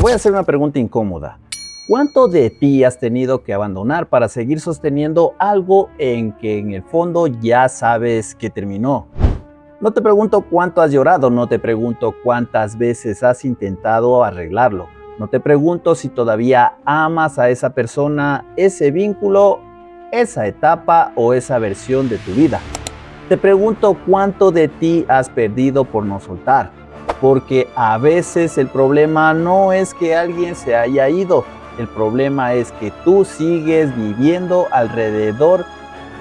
Te voy a hacer una pregunta incómoda. ¿Cuánto de ti has tenido que abandonar para seguir sosteniendo algo en que en el fondo ya sabes que terminó? No te pregunto cuánto has llorado, no te pregunto cuántas veces has intentado arreglarlo. No te pregunto si todavía amas a esa persona, ese vínculo, esa etapa o esa versión de tu vida. Te pregunto cuánto de ti has perdido por no soltar. Porque a veces el problema no es que alguien se haya ido. El problema es que tú sigues viviendo alrededor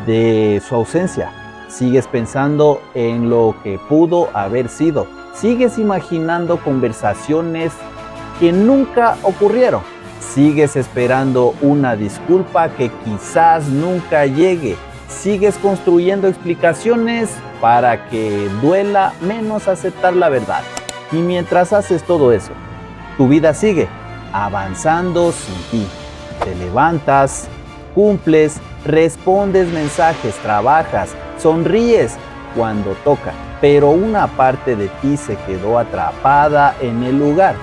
de su ausencia. Sigues pensando en lo que pudo haber sido. Sigues imaginando conversaciones que nunca ocurrieron. Sigues esperando una disculpa que quizás nunca llegue. Sigues construyendo explicaciones para que duela menos aceptar la verdad. Y mientras haces todo eso, tu vida sigue avanzando sin ti. Te levantas, cumples, respondes mensajes, trabajas, sonríes cuando toca, pero una parte de ti se quedó atrapada en el lugar,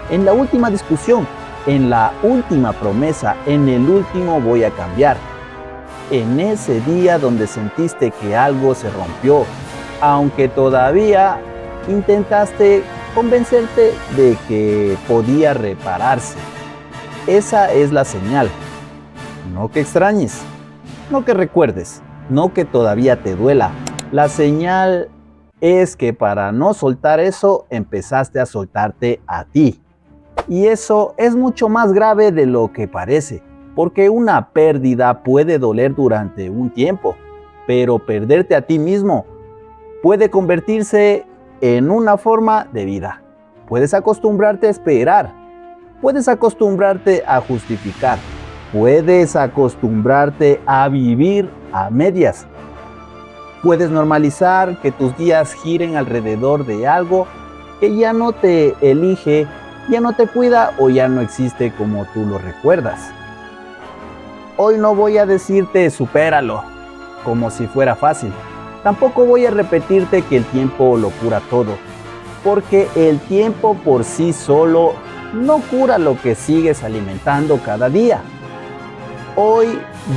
en la última discusión, en la última promesa, en el último voy a cambiar, en ese día donde sentiste que algo se rompió, aunque todavía intentaste convencerte de que podía repararse. Esa es la señal. No que extrañes, no que recuerdes, no que todavía te duela. La señal es que para no soltar eso, empezaste a soltarte a ti. Y eso es mucho más grave de lo que parece, porque una pérdida puede doler durante un tiempo, pero perderte a ti mismo puede convertirse en una forma de vida. Puedes acostumbrarte a esperar, puedes acostumbrarte a justificar, puedes acostumbrarte a vivir a medias. Puedes normalizar que tus días giren alrededor de algo que ya no te elige, ya no te cuida o ya no existe como tú lo recuerdas. Hoy no voy a decirte supéralo, como si fuera fácil. Tampoco voy a repetirte que el tiempo lo cura todo, porque el tiempo por sí solo no cura lo que sigues alimentando cada día. Hoy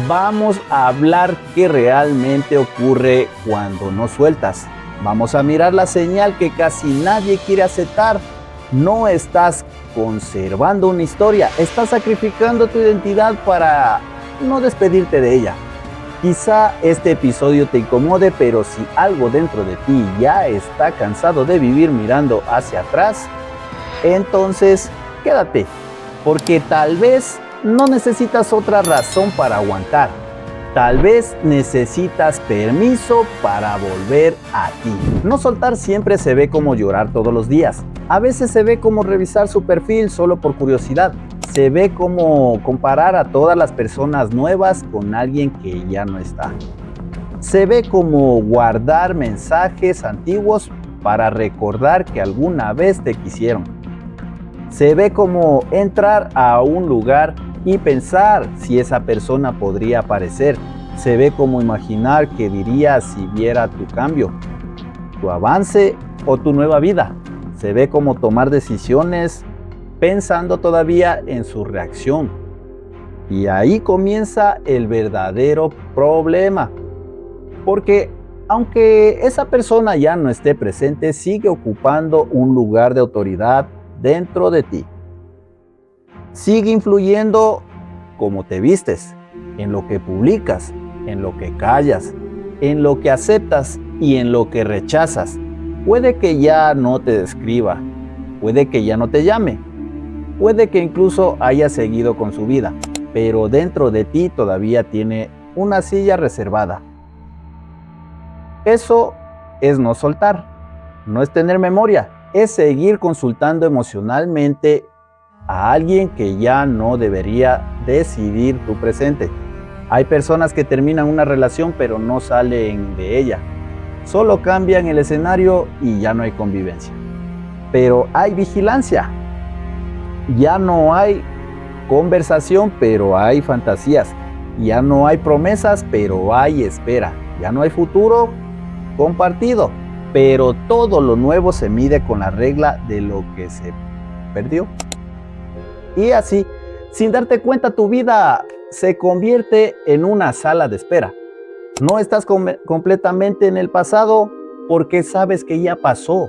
vamos a hablar qué realmente ocurre cuando no sueltas. Vamos a mirar la señal que casi nadie quiere aceptar. No estás conservando una historia, estás sacrificando tu identidad para no despedirte de ella. Quizá este episodio te incomode, pero si algo dentro de ti ya está cansado de vivir mirando hacia atrás, entonces quédate, porque tal vez no necesitas otra razón para aguantar. Tal vez necesitas permiso para volver a ti. No soltar siempre se ve como llorar todos los días. A veces se ve como revisar su perfil solo por curiosidad. Se ve como comparar a todas las personas nuevas con alguien que ya no está. Se ve como guardar mensajes antiguos para recordar que alguna vez te quisieron. Se ve como entrar a un lugar y pensar si esa persona podría aparecer. Se ve como imaginar qué diría si viera tu cambio, tu avance o tu nueva vida. Se ve como tomar decisiones pensando todavía en su reacción. Y ahí comienza el verdadero problema. Porque aunque esa persona ya no esté presente, sigue ocupando un lugar de autoridad dentro de ti. Sigue influyendo cómo te vistes, en lo que publicas, en lo que callas, en lo que aceptas y en lo que rechazas. Puede que ya no te describa, puede que ya no te llame, puede que incluso haya seguido con su vida, pero dentro de ti todavía tiene una silla reservada. Eso es no soltar, no es tener memoria, es seguir consultando emocionalmente a alguien que ya no debería decidir tu presente. Hay personas que terminan una relación pero no salen de ella. Solo cambian el escenario y ya no hay convivencia. Pero hay vigilancia. Ya no hay conversación, pero hay fantasías. Ya no hay promesas, pero hay espera. Ya no hay futuro compartido, pero todo lo nuevo se mide con la regla de lo que se perdió. Y así, sin darte cuenta, tu vida se convierte en una sala de espera. No estás completamente en el pasado porque sabes que ya pasó,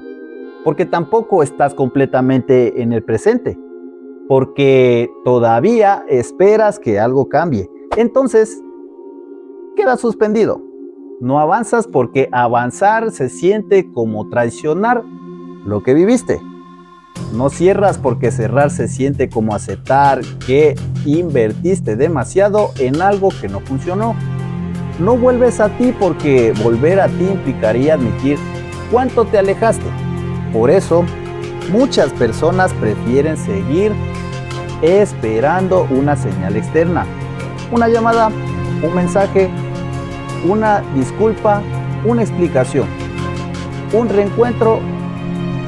porque tampoco estás completamente en el presente, porque todavía esperas que algo cambie. Entonces, quedas suspendido. No avanzas porque avanzar se siente como traicionar lo que viviste. No cierras porque cerrar se siente como aceptar que invertiste demasiado en algo que no funcionó. No vuelves a ti porque volver a ti implicaría admitir cuánto te alejaste. Por eso, muchas personas prefieren seguir esperando una señal externa, una llamada, un mensaje, una disculpa, una explicación, un reencuentro,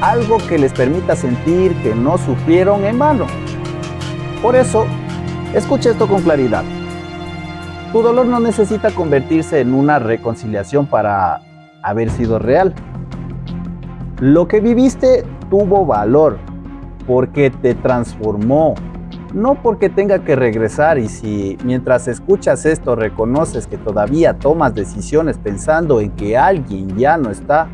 algo que les permita sentir que no sufrieron en vano. Por eso, escucha esto con claridad. Tu dolor no necesita convertirse en una reconciliación para haber sido real. Lo que viviste tuvo valor porque te transformó, no porque tenga que regresar. Y si mientras escuchas esto reconoces que todavía tomas decisiones pensando en que alguien ya no está,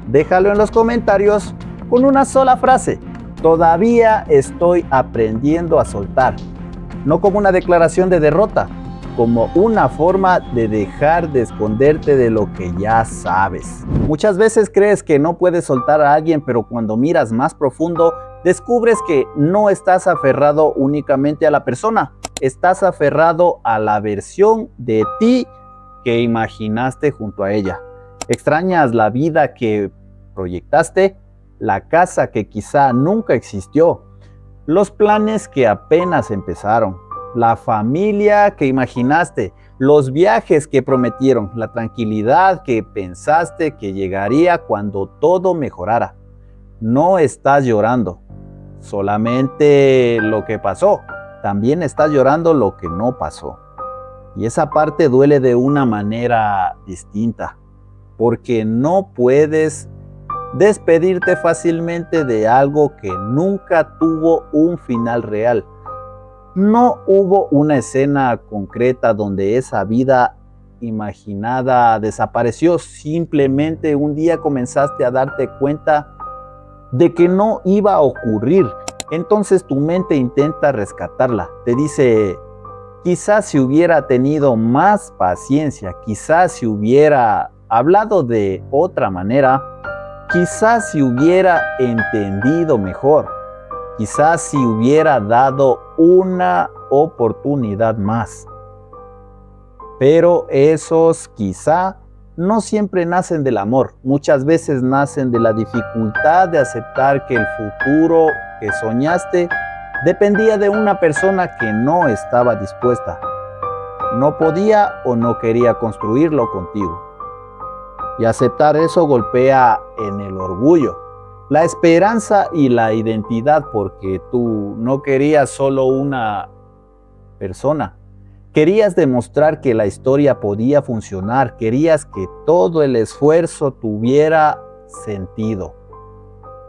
déjalo en los comentarios con una sola frase: todavía estoy aprendiendo a soltar. No como una declaración de derrota, como una forma de dejar de esconderte de lo que ya sabes. Muchas veces crees que no puedes soltar a alguien, pero cuando miras más profundo, descubres que no estás aferrado únicamente a la persona, estás aferrado a la versión de ti que imaginaste junto a ella. Extrañas la vida que proyectaste, la casa que quizá nunca existió, los planes que apenas empezaron, la familia que imaginaste, los viajes que prometieron, la tranquilidad que pensaste que llegaría cuando todo mejorara. No estás llorando solamente lo que pasó, también estás llorando lo que no pasó. Y esa parte duele de una manera distinta, porque no puedes despedirte fácilmente de algo que nunca tuvo un final real. No hubo una escena concreta donde esa vida imaginada desapareció. Simplemente un día comenzaste a darte cuenta de que no iba a ocurrir. Entonces tu mente intenta rescatarla. Te dice: quizás si hubiera tenido más paciencia, quizás si hubiera hablado de otra manera, quizás si hubiera entendido mejor, quizás si hubiera dado una oportunidad más. Pero esos quizá no siempre nacen del amor. Muchas veces nacen de la dificultad de aceptar que el futuro que soñaste dependía de una persona que no estaba dispuesta, no podía o no quería construirlo contigo. Y aceptar eso golpea en el orgullo, la esperanza y la identidad, porque tú no querías solo una persona. Querías demostrar que la historia podía funcionar, querías que todo el esfuerzo tuviera sentido.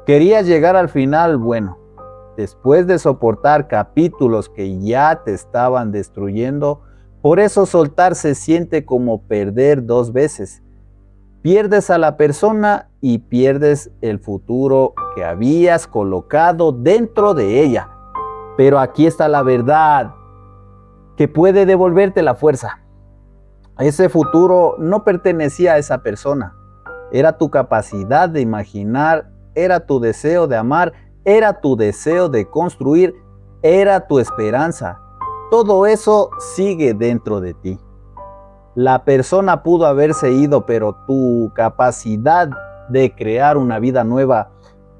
Querías llegar al final bueno, después de soportar capítulos que ya te estaban destruyendo. Por eso soltar se siente como perder dos veces. Pierdes a la persona y pierdes el futuro que habías colocado dentro de ella. Pero aquí está la verdad que puede devolverte la fuerza. Ese futuro no pertenecía a esa persona. Era tu capacidad de imaginar, era tu deseo de amar, era tu deseo de construir, era tu esperanza. Todo eso sigue dentro de ti. La persona pudo haberse ido, pero tu capacidad de crear una vida nueva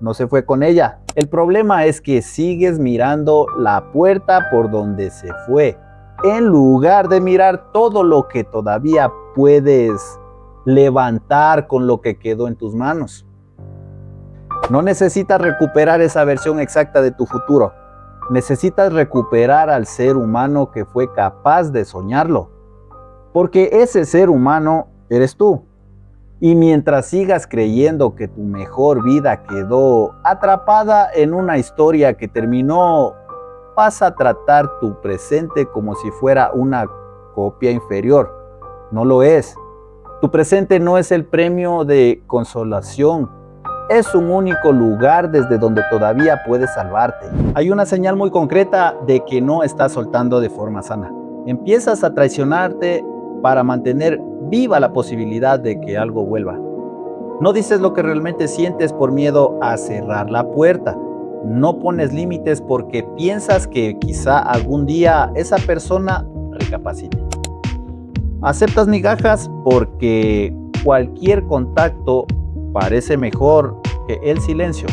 no se fue con ella. El problema es que sigues mirando la puerta por donde se fue, en lugar de mirar todo lo que todavía puedes levantar con lo que quedó en tus manos. No necesitas recuperar esa versión exacta de tu futuro. Necesitas recuperar al ser humano que fue capaz de soñarlo. Porque ese ser humano eres tú. Y mientras sigas creyendo que tu mejor vida quedó atrapada en una historia que terminó vas a tratar tu presente como si fuera una copia inferior. No lo es. Tu presente no es el premio de consolación. Es un único lugar desde donde todavía puedes salvarte. Hay una señal muy concreta de que no estás soltando de forma sana. Empiezas a traicionarte para mantener viva la posibilidad de que algo vuelva. No dices lo que realmente sientes por miedo a cerrar la puerta. No pones límites porque piensas que quizá algún día esa persona recapacite. Aceptas migajas porque cualquier contacto parece mejor que el silencio.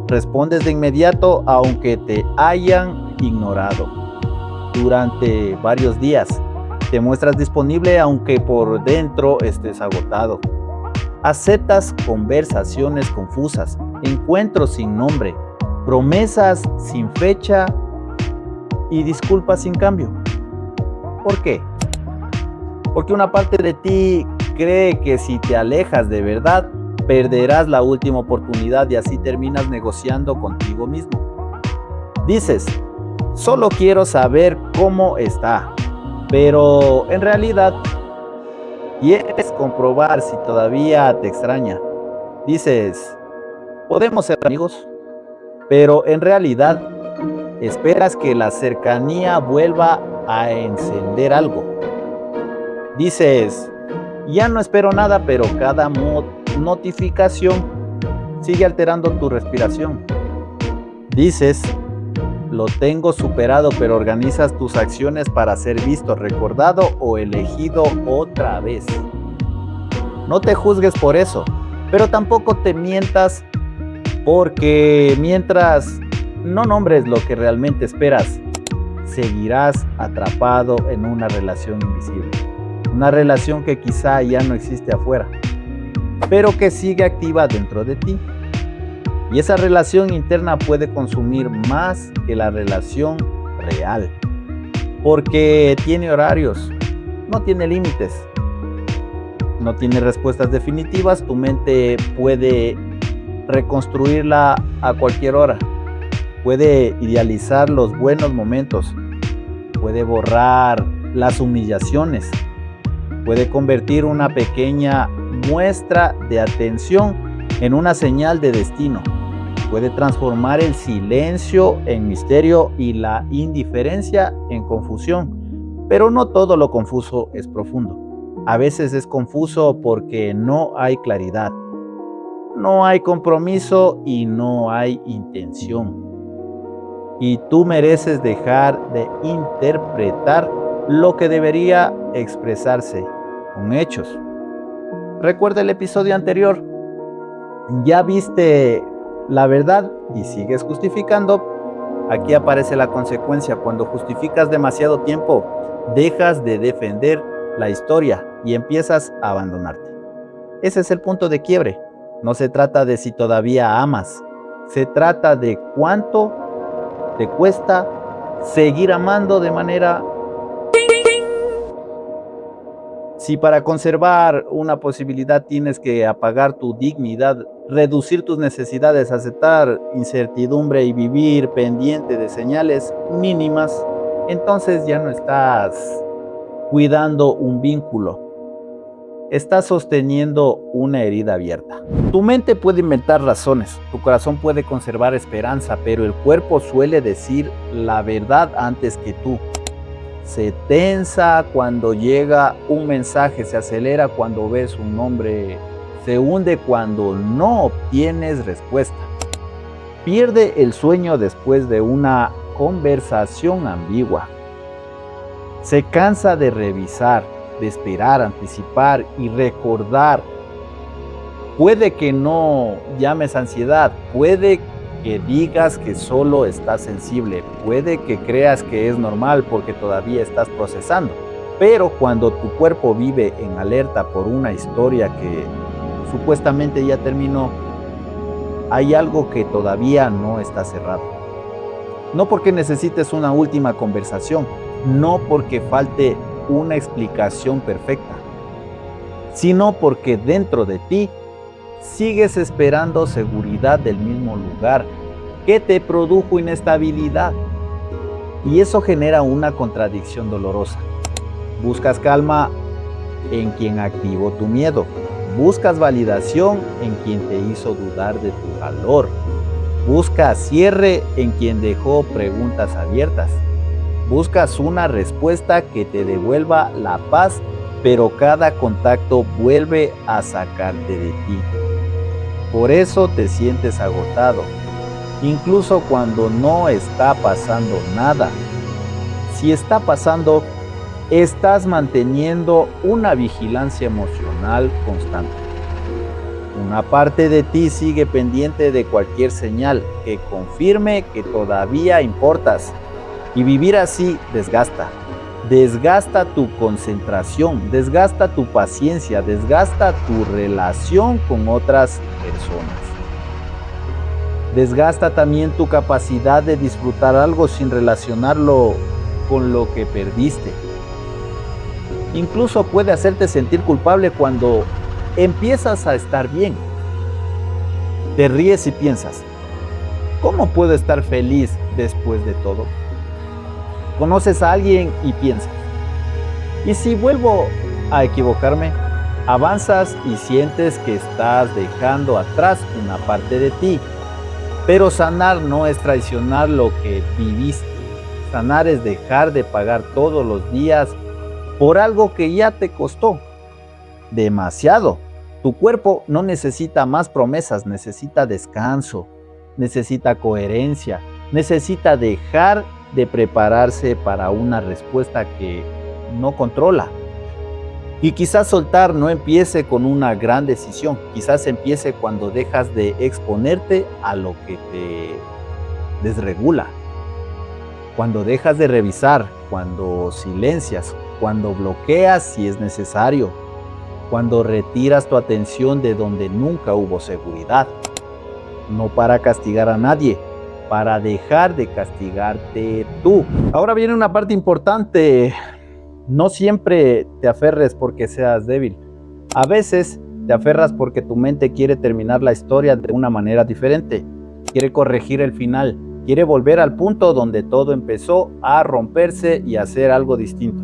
Respondes de inmediato aunque te hayan ignorado. Durante varios días te muestras disponible aunque por dentro estés agotado. Aceptas conversaciones confusas, encuentros sin nombre, promesas sin fecha y disculpas sin cambio. ¿Por qué? Porque una parte de ti cree que si te alejas de verdad, perderás la última oportunidad y así terminas negociando contigo mismo. Dices, solo quiero saber cómo está, pero en realidad quieres comprobar si todavía te extraña. Dices, podemos ser amigos, pero en realidad esperas que la cercanía vuelva a encender algo. Dices, ya no espero nada, pero cada notificación sigue alterando tu respiración. Dices, lo tengo superado, pero organizas tus acciones para ser visto, recordado o elegido otra vez. No te juzgues por eso, pero tampoco te mientas porque mientras no nombres lo que realmente esperas, seguirás atrapado en una relación invisible. Una relación que quizá ya no existe afuera, pero que sigue activa dentro de ti. Y esa relación interna puede consumir más que la relación real, porque tiene horarios, no tiene límites, no tiene respuestas definitivas. Tu mente puede reconstruirla a cualquier hora, puede idealizar los buenos momentos, puede borrar las humillaciones, puede convertir una pequeña muestra de atención en una señal de destino. Puede transformar el silencio en misterio y la indiferencia en confusión. Pero no todo lo confuso es profundo. A veces es confuso porque no hay claridad, no hay compromiso y no hay intención. Y tú mereces dejar de interpretar lo que debería expresarse con hechos. Recuerda el episodio anterior. Ya viste la verdad y sigues justificando. Aquí aparece la consecuencia. Cuando justificas demasiado tiempo, dejas de defender la historia y empiezas a abandonarte. Ese es el punto de quiebre. No se trata de si todavía amas. Se trata de cuánto te cuesta seguir amando de manera... Si para conservar una posibilidad tienes que apagar tu dignidad, reducir tus necesidades, aceptar incertidumbre y vivir pendiente de señales mínimas, entonces ya no estás cuidando un vínculo. Estás sosteniendo una herida abierta. Tu mente puede inventar razones, tu corazón puede conservar esperanza, pero el cuerpo suele decir la verdad antes que tú. Se tensa cuando llega un mensaje, se acelera cuando ves un nombre, se hunde cuando no obtienes respuesta. Pierde el sueño después de una conversación ambigua. Se cansa de revisar, de esperar, anticipar y recordar. Puede que no llames ansiedad, puede que digas que solo estás sensible, puede que creas que es normal porque todavía estás procesando, pero cuando tu cuerpo vive en alerta por una historia que supuestamente ya terminó, hay algo que todavía no está cerrado. No porque necesites una última conversación, no porque falte una explicación perfecta, sino porque dentro de ti sigues esperando seguridad del mismo lugar que te produjo inestabilidad. Y eso genera una contradicción dolorosa. Buscas calma en quien activó tu miedo. Buscas validación en quien te hizo dudar de tu valor. Buscas cierre en quien dejó preguntas abiertas. Buscas una respuesta que te devuelva la paz, pero cada contacto vuelve a sacarte de ti. Por eso te sientes agotado, incluso cuando no está pasando nada. Si está pasando, estás manteniendo una vigilancia emocional constante. Una parte de ti sigue pendiente de cualquier señal que confirme que todavía importas. Y vivir así desgasta. Desgasta tu concentración, desgasta tu paciencia, desgasta tu relación con otras personas. Desgasta también tu capacidad de disfrutar algo sin relacionarlo con lo que perdiste. Incluso puede hacerte sentir culpable cuando empiezas a estar bien. Te ríes y piensas, ¿cómo puedo estar feliz después de todo? Conoces a alguien y piensas, ¿y si vuelvo a equivocarme? Avanzas y sientes que estás dejando atrás una parte de ti. Pero sanar no es traicionar lo que viviste. Sanar es dejar de pagar todos los días por algo que ya te costó demasiado. Tu cuerpo no necesita más promesas, necesita descanso, necesita coherencia, necesita dejar de prepararse para una respuesta que no controla. Y quizás soltar no empiece con una gran decisión, quizás empiece cuando dejas de exponerte a lo que te desregula, cuando dejas de revisar, cuando silencias, cuando bloqueas si es necesario, cuando retiras tu atención de donde nunca hubo seguridad, no para castigar a nadie, para dejar de castigarte tú. Ahora viene una parte importante. No siempre te aferres porque seas débil. A veces te aferras porque tu mente quiere terminar la historia de una manera diferente. Quiere corregir el final. Quiere volver al punto donde todo empezó a romperse y hacer algo distinto.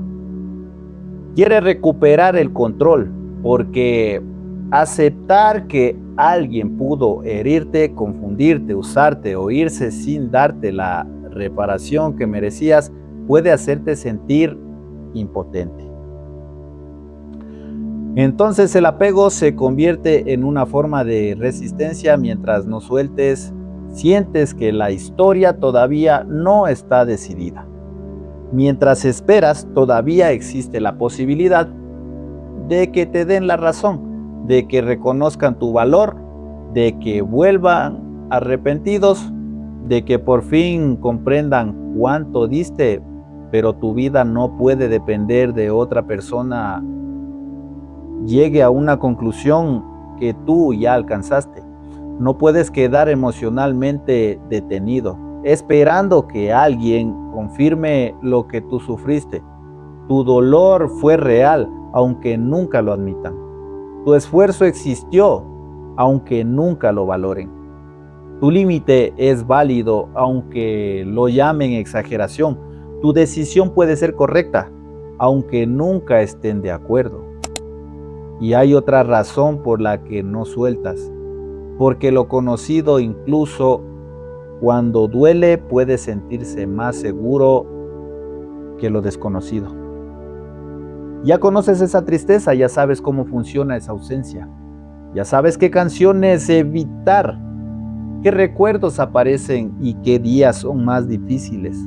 Quiere recuperar el control porque aceptar que alguien pudo herirte, confundirte, usarte o irse sin darte la reparación que merecías puede hacerte sentir impotente. Entonces el apego se convierte en una forma de resistencia. Mientras no sueltes, sientes que la historia todavía no está decidida. Mientras esperas, todavía existe la posibilidad de que te den la razón, de que reconozcan tu valor, de que vuelvan arrepentidos, de que por fin comprendan cuánto diste, pero tu vida no puede depender de otra persona. Llegue a una conclusión que tú ya alcanzaste. No puedes quedar emocionalmente detenido, esperando que alguien confirme lo que tú sufriste. Tu dolor fue real, aunque nunca lo admitan. Tu esfuerzo existió, aunque nunca lo valoren. Tu límite es válido, aunque lo llamen exageración. Tu decisión puede ser correcta, aunque nunca estén de acuerdo. Y hay otra razón por la que no sueltas, porque lo conocido, incluso cuando duele, puede sentirse más seguro que lo desconocido. Ya conoces esa tristeza, ya sabes cómo funciona esa ausencia, ya sabes qué canciones evitar, qué recuerdos aparecen y qué días son más difíciles.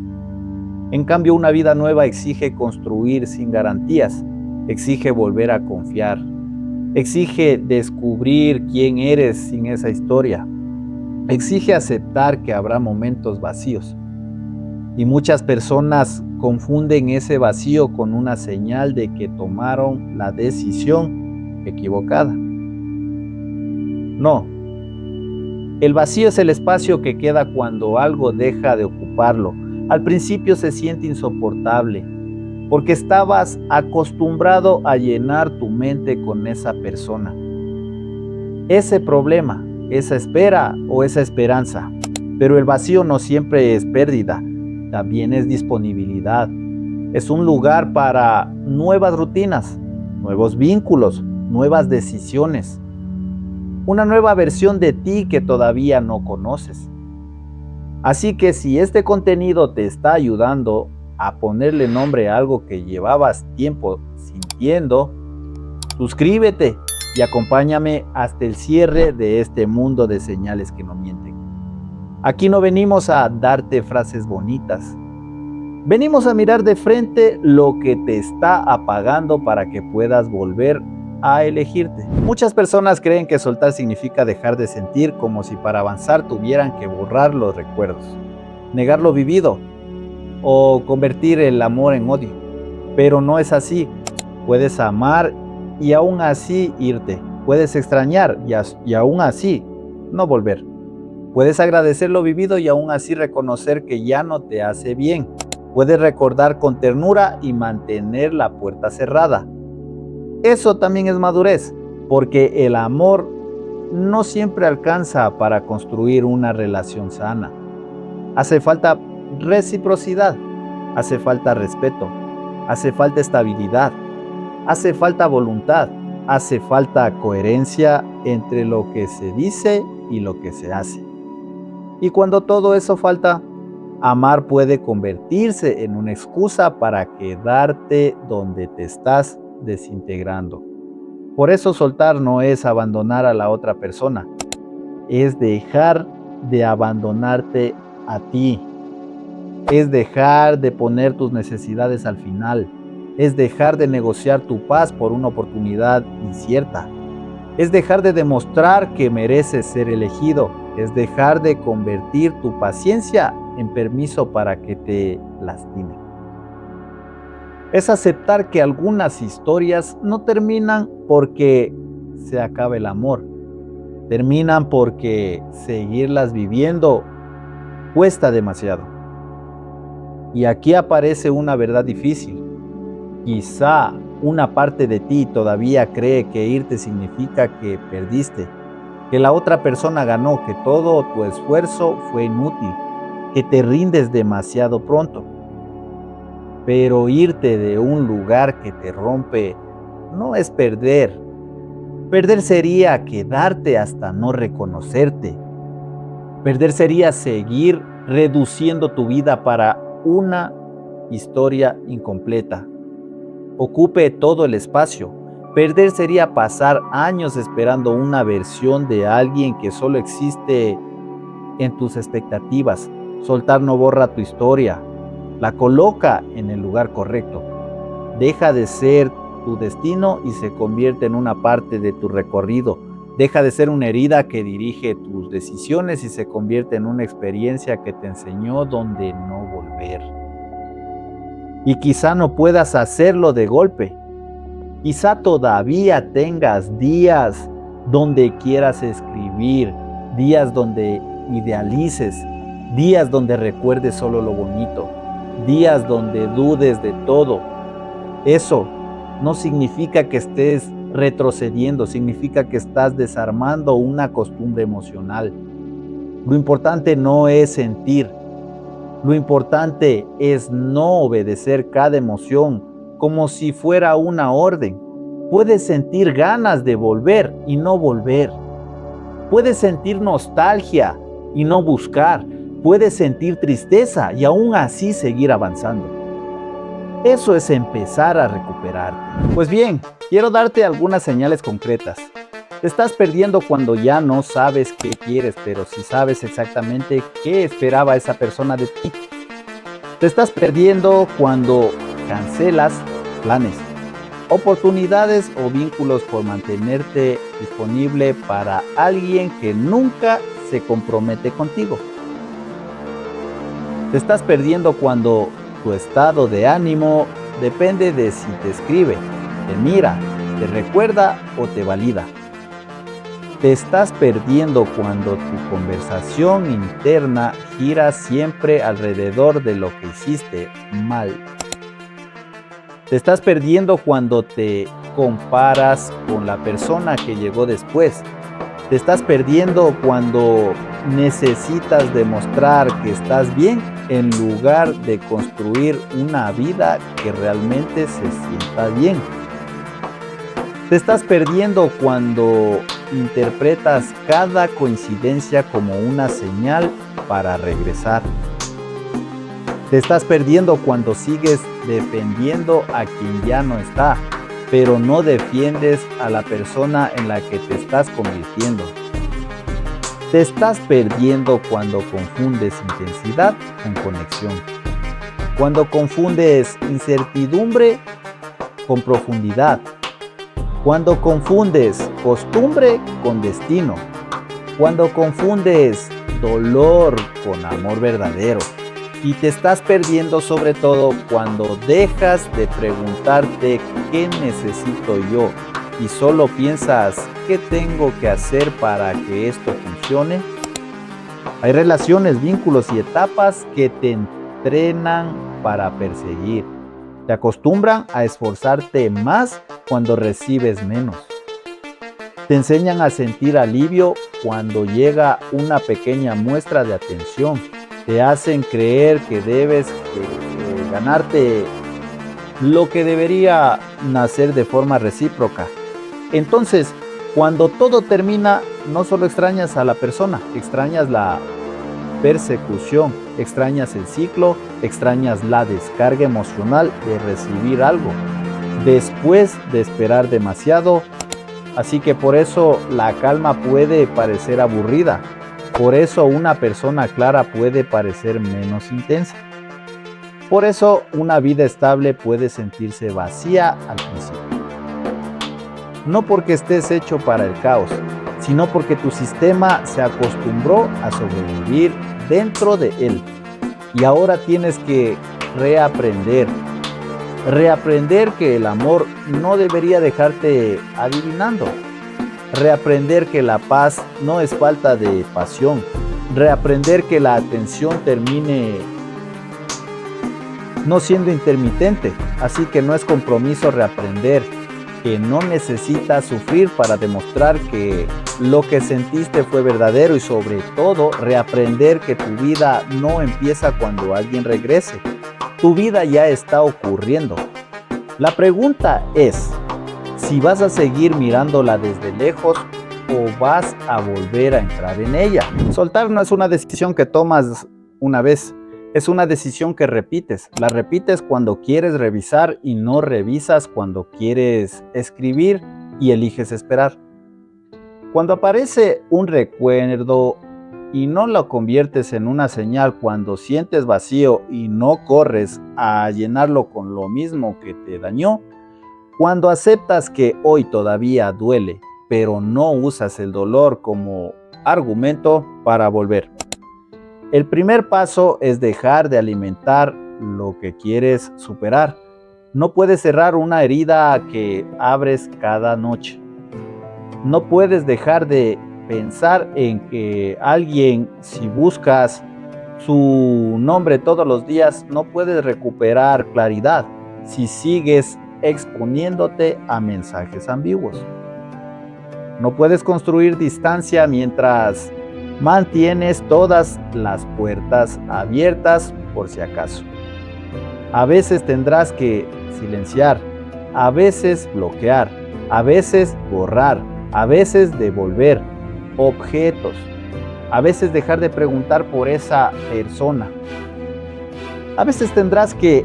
En cambio, una vida nueva exige construir sin garantías, exige volver a confiar, exige descubrir quién eres sin esa historia, exige aceptar que habrá momentos vacíos. Y muchas personas confunden ese vacío con una señal de que tomaron la decisión equivocada. No, el vacío es el espacio que queda cuando algo deja de ocuparlo. Al principio se siente insoportable, porque estabas acostumbrado a llenar tu mente con esa persona, ese problema, esa espera o esa esperanza. Pero el vacío no siempre es pérdida. también es disponibilidad. Es un lugar para nuevas rutinas, nuevos vínculos, nuevas decisiones. Una nueva versión de ti que todavía no conoces. Así que si este contenido te está ayudando a ponerle nombre a algo que llevabas tiempo sintiendo, suscríbete y acompáñame hasta el cierre de este mundo de señales que no mienten. Aquí no venimos a darte frases bonitas. Venimos a mirar de frente lo que te está apagando para que puedas volver a elegirte. Muchas personas creen que soltar significa dejar de sentir, como si para avanzar tuvieran que borrar los recuerdos, negar lo vivido o convertir el amor en odio. Pero no es así. Puedes amar y aún así irte. Puedes extrañar y aún así no volver. Puedes agradecer lo vivido y aún así reconocer que ya no te hace bien. Puedes recordar con ternura y mantener la puerta cerrada. Eso también es madurez, porque el amor no siempre alcanza para construir una relación sana. Hace falta reciprocidad, hace falta respeto, hace falta estabilidad, hace falta voluntad, hace falta coherencia entre lo que se dice y lo que se hace. Y cuando todo eso falta, amar puede convertirse en una excusa para quedarte donde te estás desintegrando. Por eso soltar no es abandonar a la otra persona, es dejar de abandonarte a ti, es dejar de poner tus necesidades al final, es dejar de negociar tu paz por una oportunidad incierta, es dejar de demostrar que mereces ser elegido, es dejar de convertir tu paciencia en permiso para que te lastimen. Es aceptar que algunas historias no terminan porque se acaba el amor. Terminan porque seguirlas viviendo cuesta demasiado. Y aquí aparece una verdad difícil. Quizá una parte de ti todavía cree que irte significa que perdiste, que la otra persona ganó, que todo tu esfuerzo fue inútil, que te rindes demasiado pronto. Pero irte de un lugar que te rompe no es perder. Perder sería quedarte hasta no reconocerte. Perder sería seguir reduciendo tu vida para una historia incompleta. Ocupe todo el espacio. Perder sería pasar años esperando una versión de alguien que solo existe en tus expectativas. Soltar no borra tu historia, la coloca en el lugar correcto. Deja de ser tu destino y se convierte en una parte de tu recorrido. Deja de ser una herida que dirige tus decisiones y se convierte en una experiencia que te enseñó dónde no volver. Y quizá no puedas hacerlo de golpe. Quizá todavía tengas días donde quieras escribir, días donde idealices, días donde recuerdes solo lo bonito, días donde dudes de todo. Eso no significa que estés retrocediendo, significa que estás desarmando una costumbre emocional. Lo importante no es sentir, lo importante es no obedecer cada emoción como si fuera una orden. Puedes sentir ganas de volver y no volver. Puedes sentir nostalgia y no buscar. Puedes sentir tristeza y aún así seguir avanzando. Eso es empezar a recuperarte. Pues bien, quiero darte algunas señales concretas. Te estás perdiendo cuando ya no sabes qué quieres, pero sí sabes exactamente qué esperaba esa persona de ti. Te estás perdiendo cuando cancelas planes, oportunidades o vínculos por mantenerte disponible para alguien que nunca se compromete contigo. Te estás perdiendo cuando tu estado de ánimo depende de si te escribe, te mira, te recuerda o te valida. Te estás perdiendo cuando tu conversación interna gira siempre alrededor de lo que hiciste mal. Te estás perdiendo cuando te comparas con la persona que llegó después. Te estás perdiendo cuando necesitas demostrar que estás bien en lugar de construir una vida que realmente se sienta bien. Te estás perdiendo cuando interpretas cada coincidencia como una señal para regresar. Te estás perdiendo cuando sigues defendiendo a quien ya no está, pero no defiendes a la persona en la que te estás convirtiendo. Te estás perdiendo cuando confundes intensidad con conexión. Cuando confundes incertidumbre con profundidad. Cuando confundes costumbre con destino. Cuando confundes dolor con amor verdadero. Y te estás perdiendo sobre todo cuando dejas de preguntarte qué necesito yo y solo piensas qué tengo que hacer para que esto funcione. Hay relaciones, vínculos y etapas que te entrenan para perseguir. Te acostumbran a esforzarte más cuando recibes menos. Te enseñan a sentir alivio cuando llega una pequeña muestra de atención. Te hacen creer que debes ganarte lo que debería nacer de forma recíproca. Entonces, cuando todo termina, no solo extrañas a la persona, extrañas la persecución, extrañas el ciclo, extrañas la descarga emocional de recibir algo, después de esperar demasiado. Así que por eso la calma puede parecer aburrida, por eso una persona clara puede parecer menos intensa. Por eso una vida estable puede sentirse vacía al principio. No porque estés hecho para el caos, sino porque tu sistema se acostumbró a sobrevivir dentro de él. Y ahora tienes que reaprender que el amor no debería dejarte adivinando. Reaprender que la paz no es falta de pasión. Reaprender que la atención termine no siendo intermitente. Así que no es compromiso reaprender que no necesitas sufrir para demostrar que lo que sentiste fue verdadero y sobre todo reaprender que tu vida no empieza cuando alguien regrese. Tu vida ya está ocurriendo. La pregunta es si vas a seguir mirándola desde lejos o vas a volver a entrar en ella. Soltar no es una decisión que tomas una vez. Es una decisión que repites. La repites cuando quieres revisar y no revisas cuando quieres escribir y eliges esperar. Cuando aparece un recuerdo y no lo conviertes en una señal, cuando sientes vacío y no corres a llenarlo con lo mismo que te dañó, cuando aceptas que hoy todavía duele, pero no usas el dolor como argumento para volver. El primer paso es dejar de alimentar lo que quieres superar. No puedes cerrar una herida que abres cada noche. No puedes dejar de pensar en que alguien, si buscas su nombre todos los días, no puedes recuperar claridad si sigues exponiéndote a mensajes ambiguos. No puedes construir distancia mientras mantienes todas las puertas abiertas por si acaso. A veces tendrás que silenciar, a veces bloquear, a veces borrar, a veces devolver objetos, a veces dejar de preguntar por esa persona. A veces tendrás que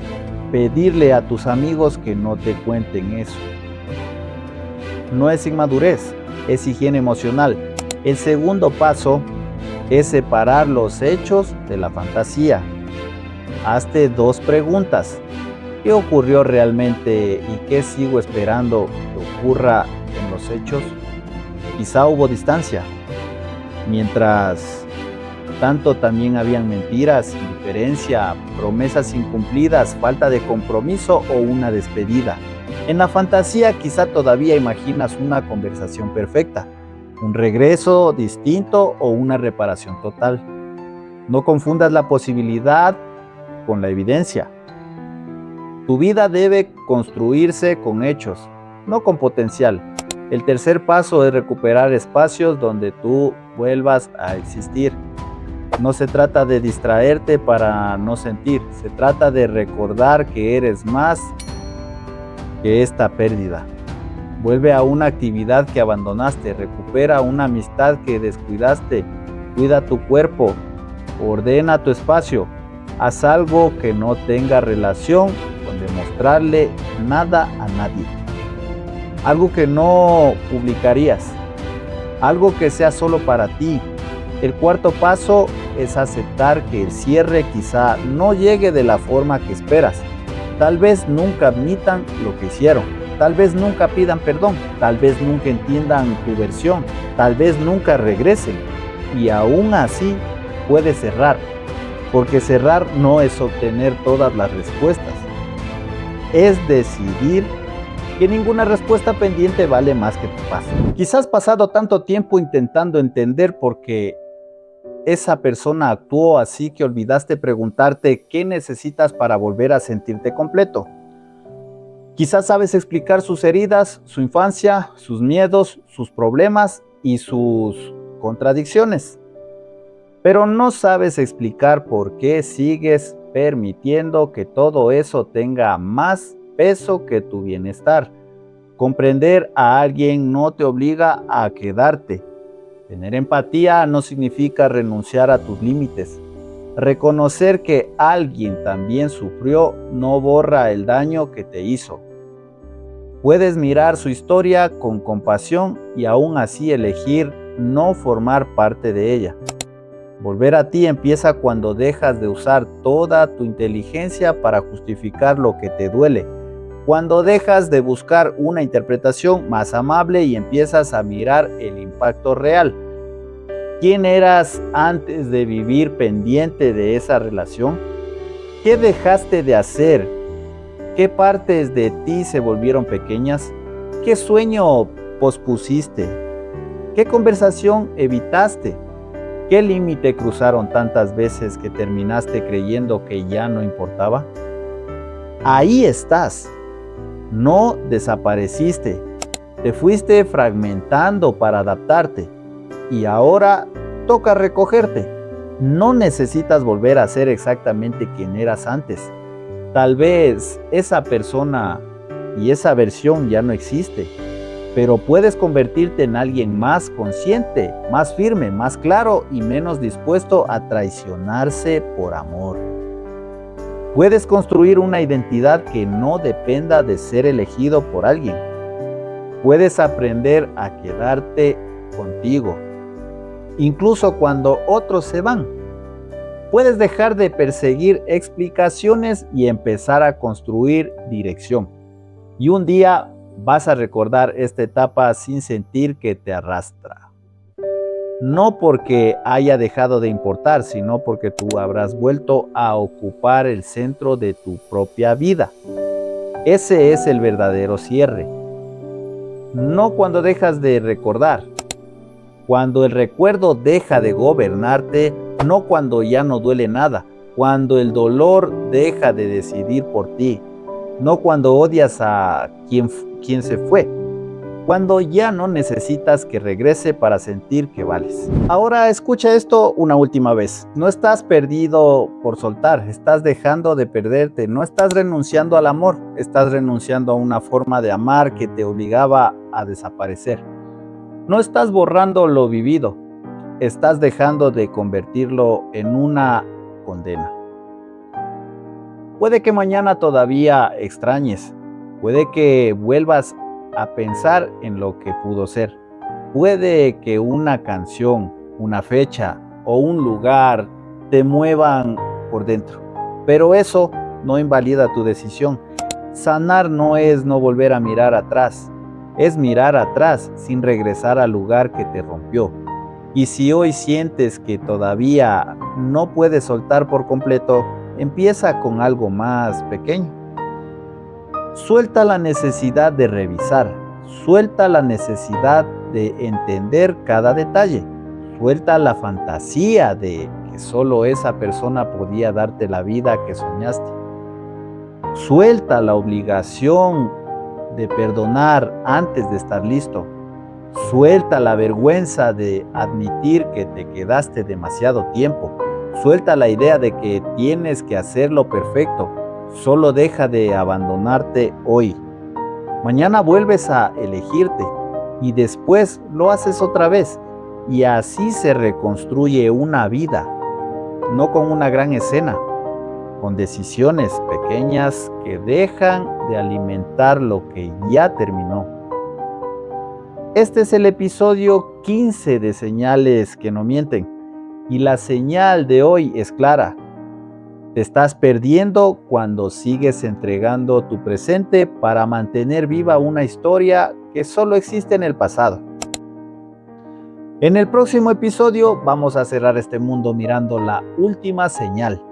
pedirle a tus amigos que no te cuenten eso. No es inmadurez, es higiene emocional. El segundo paso es separar los hechos de la fantasía. Hazte dos preguntas. ¿Qué ocurrió realmente y qué sigo esperando que ocurra en los hechos? Quizá hubo distancia. Mientras tanto también habían mentiras, indiferencia, promesas incumplidas, falta de compromiso o una despedida. En la fantasía quizá todavía imaginas una conversación perfecta, un regreso distinto o una reparación total. No confundas la posibilidad con la evidencia. Tu vida debe construirse con hechos, no con potencial. El tercer paso es recuperar espacios donde tú vuelvas a existir. No se trata de distraerte para no sentir, se trata de recordar que eres más que esta pérdida. Vuelve a una actividad que abandonaste, recupera una amistad que descuidaste, cuida tu cuerpo, ordena tu espacio, haz algo que no tenga relación con demostrarle nada a nadie. Algo que no publicarías, algo que sea solo para ti. El cuarto paso es aceptar que el cierre quizá no llegue de la forma que esperas. Tal vez nunca admitan lo que hicieron, tal vez nunca pidan perdón, tal vez nunca entiendan tu versión, tal vez nunca regresen. Y aún así puedes cerrar, porque cerrar no es obtener todas las respuestas, es decidir que ninguna respuesta pendiente vale más que tu paz. Quizás has pasado tanto tiempo intentando entender por qué esa persona actuó así que olvidaste preguntarte qué necesitas para volver a sentirte completo. Quizás sabes explicar sus heridas, su infancia, sus miedos, sus problemas y sus contradicciones. Pero no sabes explicar por qué sigues permitiendo que todo eso tenga más peso que tu bienestar. Comprender a alguien no te obliga a quedarte. Tener empatía no significa renunciar a tus límites. Reconocer que alguien también sufrió no borra el daño que te hizo. Puedes mirar su historia con compasión y aún así elegir no formar parte de ella. Volver a ti empieza cuando dejas de usar toda tu inteligencia para justificar lo que te duele. Cuando dejas de buscar una interpretación más amable y empiezas a mirar el impacto real. ¿Quién eras antes de vivir pendiente de esa relación? ¿Qué dejaste de hacer? ¿Qué partes de ti se volvieron pequeñas? ¿Qué sueño pospusiste? ¿Qué conversación evitaste? ¿Qué límite cruzaron tantas veces que terminaste creyendo que ya no importaba? Ahí estás. No desapareciste. Te fuiste fragmentando para adaptarte. Y ahora toca recogerte. No necesitas volver a ser exactamente quien eras antes. Tal vez esa persona y esa versión ya no existe. Pero puedes convertirte en alguien más consciente, más firme, más claro y menos dispuesto a traicionarse por amor. Puedes construir una identidad que no dependa de ser elegido por alguien. Puedes aprender a quedarte contigo, incluso cuando otros se van. Puedes dejar de perseguir explicaciones y empezar a construir dirección. Y un día vas a recordar esta etapa sin sentir que te arrastra. No porque haya dejado de importar, sino porque tú habrás vuelto a ocupar el centro de tu propia vida. Ese es el verdadero cierre. No cuando dejas de recordar, cuando el recuerdo deja de gobernarte, no cuando ya no duele nada, cuando el dolor deja de decidir por ti, no cuando odias a quien se fue, cuando ya no necesitas que regrese para sentir que vales. Ahora escucha esto una última vez. No estás perdido por soltar, estás dejando de perderte, no estás renunciando al amor, estás renunciando a una forma de amar que te obligaba a desaparecer. No estás borrando lo vivido, estás dejando de convertirlo en una condena. Puede que mañana todavía extrañes, puede que vuelvas a pensar en lo que pudo ser. Puede que una canción, una fecha o un lugar te muevan por dentro, pero eso no invalida tu decisión. Sanar no es no volver a mirar atrás, es mirar atrás sin regresar al lugar que te rompió. Y si hoy sientes que todavía no puedes soltar por completo, empieza con algo más pequeño. Suelta la necesidad de revisar, suelta la necesidad de entender cada detalle, suelta la fantasía de que solo esa persona podía darte la vida que soñaste. Suelta la obligación de perdonar antes de estar listo. Suelta la vergüenza de admitir que te quedaste demasiado tiempo. Suelta la idea de que tienes que hacerlo perfecto. Solo deja de abandonarte hoy. Mañana vuelves a elegirte y después lo haces otra vez. Y así se reconstruye una vida, no con una gran escena, con decisiones pequeñas que dejan de alimentar lo que ya terminó. Este es el episodio 15 de Señales que no mienten. Y la señal de hoy es clara. Te estás perdiendo cuando sigues entregando tu presente para mantener viva una historia que solo existe en el pasado. En el próximo episodio vamos a cerrar este mundo mirando la última señal,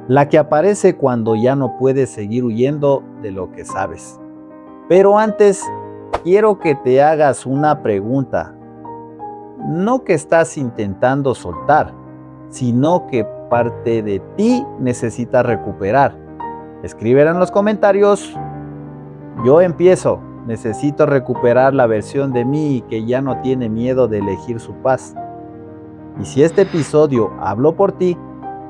la que aparece cuando ya no puedes seguir huyendo de lo que sabes. Pero antes, quiero que te hagas una pregunta. No que estás intentando soltar, sino que parte de ti necesita recuperar. Escríbelo en los comentarios. Yo empiezo. Necesito recuperar la versión de mí que ya no tiene miedo de elegir su paz. Y si este episodio habló por ti,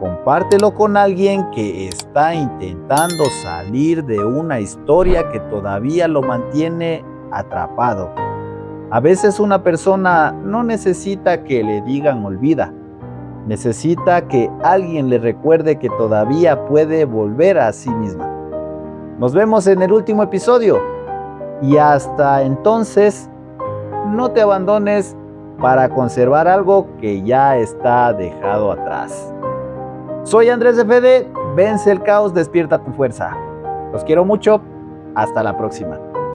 compártelo con alguien que está intentando salir de una historia que todavía lo mantiene atrapado. A veces una persona no necesita que le digan olvida. Necesita que alguien le recuerde que todavía puede volver a sí misma. Nos vemos en el último episodio. Y hasta entonces, no te abandones para conservar algo que ya está dejado atrás. Soy Andrés de Fede, vence el caos, despierta tu fuerza. Los quiero mucho, hasta la próxima.